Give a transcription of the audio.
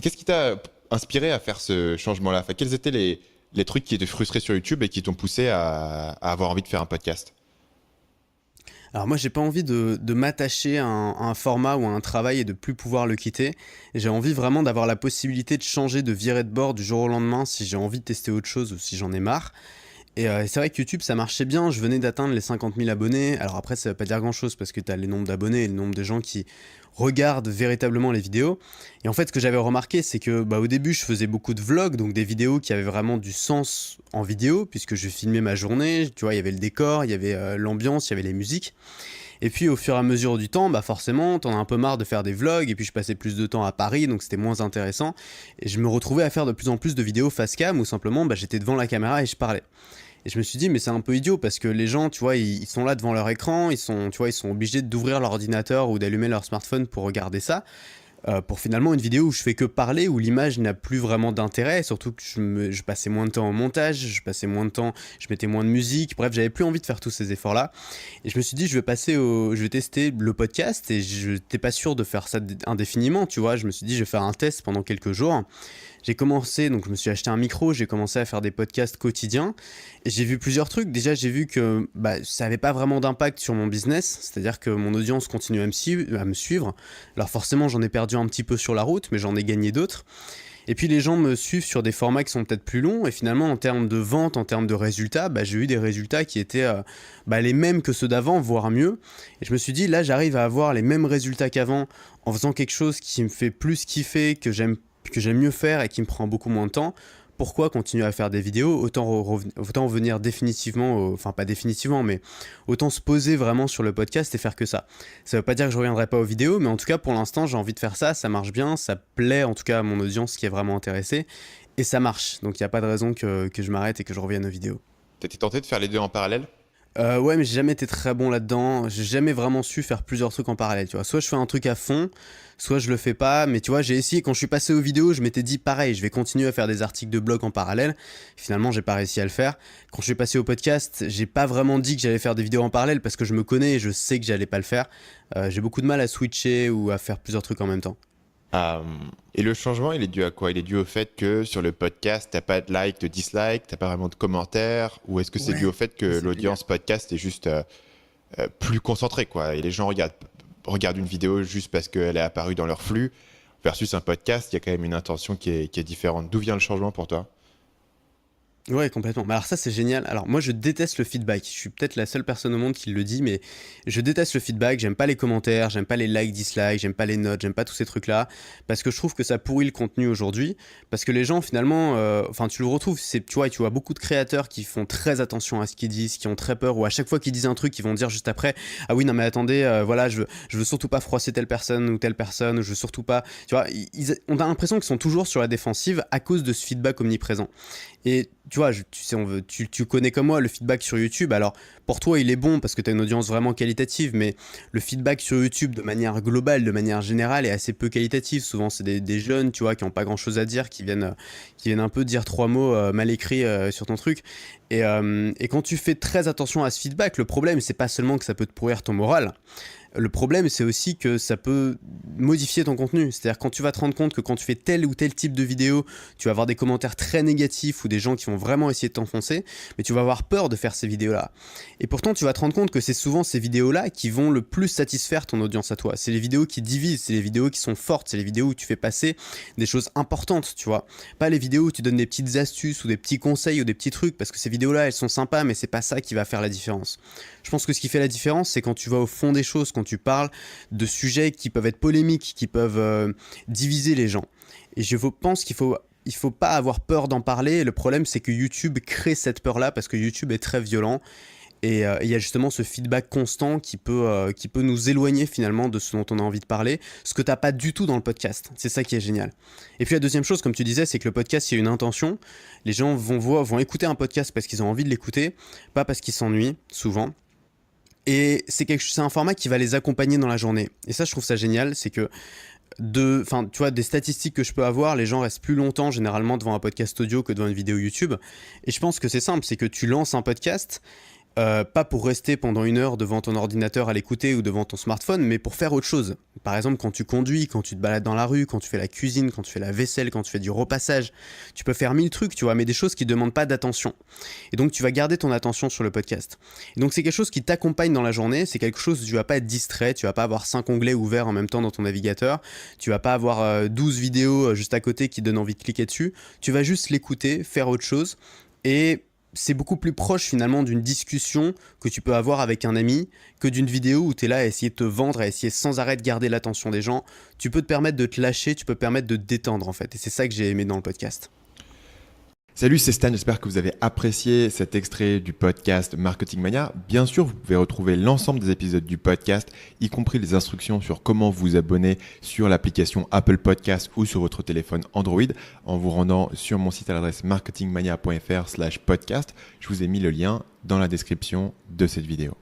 Qu'est-ce qui t'a inspiré à faire ce changement-là? Enfin, quels étaient les trucs qui te frustraient sur YouTube et qui t'ont poussé à avoir envie de faire un podcast? Alors moi, j'ai pas envie de m'attacher à un format ou à un travail et de plus pouvoir le quitter. J'ai envie vraiment d'avoir la possibilité de changer, de virer de bord du jour au lendemain si j'ai envie de tester autre chose ou si j'en ai marre. Et c'est vrai que YouTube, ça marchait bien. Je venais d'atteindre les 50 000 abonnés. Alors après, ça veut pas dire grand-chose parce que tu as les nombres d'abonnés et le nombre de gens qui regardent véritablement les vidéos. Et en fait, ce que j'avais remarqué, c'est que au début, je faisais beaucoup de vlogs, donc des vidéos qui avaient vraiment du sens en vidéo, puisque je filmais ma journée. Tu vois, il y avait le décor, il y avait l'ambiance, il y avait les musiques. Et puis au fur et à mesure du temps, forcément, t'en as un peu marre de faire des vlogs, et puis je passais plus de temps à Paris, donc c'était moins intéressant. Et je me retrouvais à faire de plus en plus de vidéos face cam, où simplement j'étais devant la caméra et je parlais. Et je me suis dit, mais c'est un peu idiot parce que les gens, tu vois, ils sont là devant leur écran, tu vois, ils sont obligés d'ouvrir leur ordinateur ou d'allumer leur smartphone pour regarder ça. Pour finalement une vidéo où je fais que parler, où l'image n'a plus vraiment d'intérêt, surtout que je passais moins de temps au montage, je passais moins de temps, je mettais moins de musique, bref, j'avais plus envie de faire tous ces efforts-là. Et je me suis dit, je vais tester le podcast et je n'étais pas sûr de faire ça indéfiniment, tu vois. Je me suis dit, je vais faire un test pendant quelques jours. J'ai commencé, donc je me suis acheté un micro, j'ai commencé à faire des podcasts quotidiens et j'ai vu plusieurs trucs. Déjà, j'ai vu que ça n'avait pas vraiment d'impact sur mon business, c'est-à-dire que mon audience continue à me suivre. Alors forcément, j'en ai perdu un petit peu sur la route, mais j'en ai gagné d'autres. Et puis les gens me suivent sur des formats qui sont peut-être plus longs et finalement en termes de vente, en termes de résultats, j'ai eu des résultats qui étaient les mêmes que ceux d'avant, voire mieux. Et je me suis dit, là j'arrive à avoir les mêmes résultats qu'avant en faisant quelque chose qui me fait plus kiffer, que j'aime mieux faire et qui me prend beaucoup moins de temps. Pourquoi continuer à faire des vidéos? Autant revenir définitivement, enfin pas définitivement, mais autant se poser vraiment sur le podcast et faire que ça. Ça veut pas dire que je reviendrai pas aux vidéos, mais en tout cas pour l'instant j'ai envie de faire ça, ça marche bien, ça plaît en tout cas à mon audience qui est vraiment intéressée, et ça marche. Donc il n'y a pas de raison que je m'arrête et que je revienne aux vidéos. T'étais tenté de faire les deux en parallèle? Ouais, mais j'ai jamais été très bon là-dedans. J'ai jamais vraiment su faire plusieurs trucs en parallèle, tu vois. Soit je fais un truc à fond, soit je le fais pas. Mais tu vois, j'ai essayé, quand je suis passé aux vidéos, je m'étais dit pareil, je vais continuer à faire des articles de blog en parallèle. Finalement, j'ai pas réussi à le faire. Quand je suis passé au podcast, j'ai pas vraiment dit que j'allais faire des vidéos en parallèle parce que je me connais et je sais que j'allais pas le faire. J'ai beaucoup de mal à switcher ou à faire plusieurs trucs en même temps. Euh, et le changement, il est dû à quoi? Il est dû au fait que sur le podcast, t'as pas de like, de dislike, t'as pas vraiment de commentaires, ou est-ce que c'est dû au Ouais, fait que ça, c'est génial. l'audience podcast est juste plus concentrée, quoi, et les gens regardent une vidéo juste parce qu'elle est apparue dans leur flux, versus un podcast, il y a quand même une intention qui est différente. D'où vient le changement pour toi? Ouais, complètement. Alors ça, c'est génial. Alors moi, je déteste le feedback. Je suis peut-être la seule personne au monde qui le dit, mais je déteste le feedback. J'aime pas les commentaires, j'aime pas les likes, dislikes, j'aime pas les notes, j'aime pas tous ces trucs-là, parce que je trouve que ça pourrit le contenu aujourd'hui. Parce que les gens, finalement, enfin, tu le retrouves, tu vois beaucoup de créateurs qui font très attention à ce qu'ils disent, qui ont très peur, ou à chaque fois qu'ils disent un truc, ils vont dire juste après, ah oui, non mais attendez, voilà, je veux surtout pas froisser telle personne, ou je veux surtout pas, tu vois, on a l'impression qu'ils sont toujours sur la défensive à cause de ce feedback omniprésent. Et tu vois, tu sais, tu connais comme moi le feedback sur YouTube. Alors, pour toi, il est bon parce que tu as une audience vraiment qualitative, mais le feedback sur YouTube de manière globale, de manière générale, est assez peu qualitatif. Souvent, c'est des jeunes, tu vois, qui n'ont pas grand-chose à dire, qui viennent un peu dire trois mots mal écrits sur ton truc. Et quand tu fais très attention à ce feedback, le problème, c'est pas seulement que ça peut te pourrir ton moral. Le problème, c'est aussi que ça peut modifier ton contenu. C'est-à-dire quand tu vas te rendre compte que quand tu fais tel ou tel type de vidéo, tu vas avoir des commentaires très négatifs ou des gens qui vont vraiment essayer de t'enfoncer, mais tu vas avoir peur de faire ces vidéos-là. Et pourtant, tu vas te rendre compte que c'est souvent ces vidéos-là qui vont le plus satisfaire ton audience à toi. C'est les vidéos qui divisent, c'est les vidéos qui sont fortes, c'est les vidéos où tu fais passer des choses importantes, tu vois. Pas les vidéos où tu donnes des petites astuces ou des petits conseils ou des petits trucs, parce que ces vidéos-là, elles sont sympas, mais c'est pas ça qui va faire la différence. Je pense que ce qui fait la différence, c'est quand tu vas au fond des choses, quand tu parles de sujets qui peuvent être polémiques, qui peuvent diviser les gens. Et pense il faut pas avoir peur d'en parler. Le problème, c'est que YouTube crée cette peur-là parce que YouTube est très violent. Et il y a justement ce feedback constant qui peut nous éloigner finalement de ce dont on a envie de parler, ce que tu n'as pas du tout dans le podcast. C'est ça qui est génial. Et puis la deuxième chose, comme tu disais, c'est que le podcast, il y a une intention. Les gens vont écouter un podcast parce qu'ils ont envie de l'écouter, pas parce qu'ils s'ennuient, souvent. Et c'est un format qui va les accompagner dans la journée. Et ça, je trouve ça génial, c'est que tu vois, des statistiques que je peux avoir, les gens restent plus longtemps généralement devant un podcast audio que devant une vidéo YouTube. Et je pense que c'est simple, c'est que tu lances un podcast Pas pour rester pendant 1 heure devant ton ordinateur à l'écouter ou devant ton smartphone, mais pour faire autre chose. Par exemple, quand tu conduis, quand tu te balades dans la rue, quand tu fais la cuisine, quand tu fais la vaisselle, quand tu fais du repassage, tu peux faire 1000 trucs, tu vois, mais des choses qui ne demandent pas d'attention. Et donc, tu vas garder ton attention sur le podcast. Et donc, c'est quelque chose qui t'accompagne dans la journée, c'est quelque chose où tu vas pas être distrait, tu vas pas avoir 5 onglets ouverts en même temps dans ton navigateur, tu vas pas avoir 12 vidéos juste à côté qui donnent envie de cliquer dessus, tu vas juste l'écouter, faire autre chose, et c'est beaucoup plus proche finalement d'une discussion que tu peux avoir avec un ami que d'une vidéo où tu es là à essayer de te vendre, à essayer sans arrêt de garder l'attention des gens. Tu peux te permettre de te lâcher, tu peux te permettre de te détendre en fait. Et c'est ça que j'ai aimé dans le podcast. Salut, c'est Stan, j'espère que vous avez apprécié cet extrait du podcast Marketing Mania. Bien sûr, vous pouvez retrouver l'ensemble des épisodes du podcast, y compris les instructions sur comment vous abonner sur l'application Apple Podcast ou sur votre téléphone Android en vous rendant sur mon site à l'adresse marketingmania.fr/podcast. Je vous ai mis le lien dans la description de cette vidéo.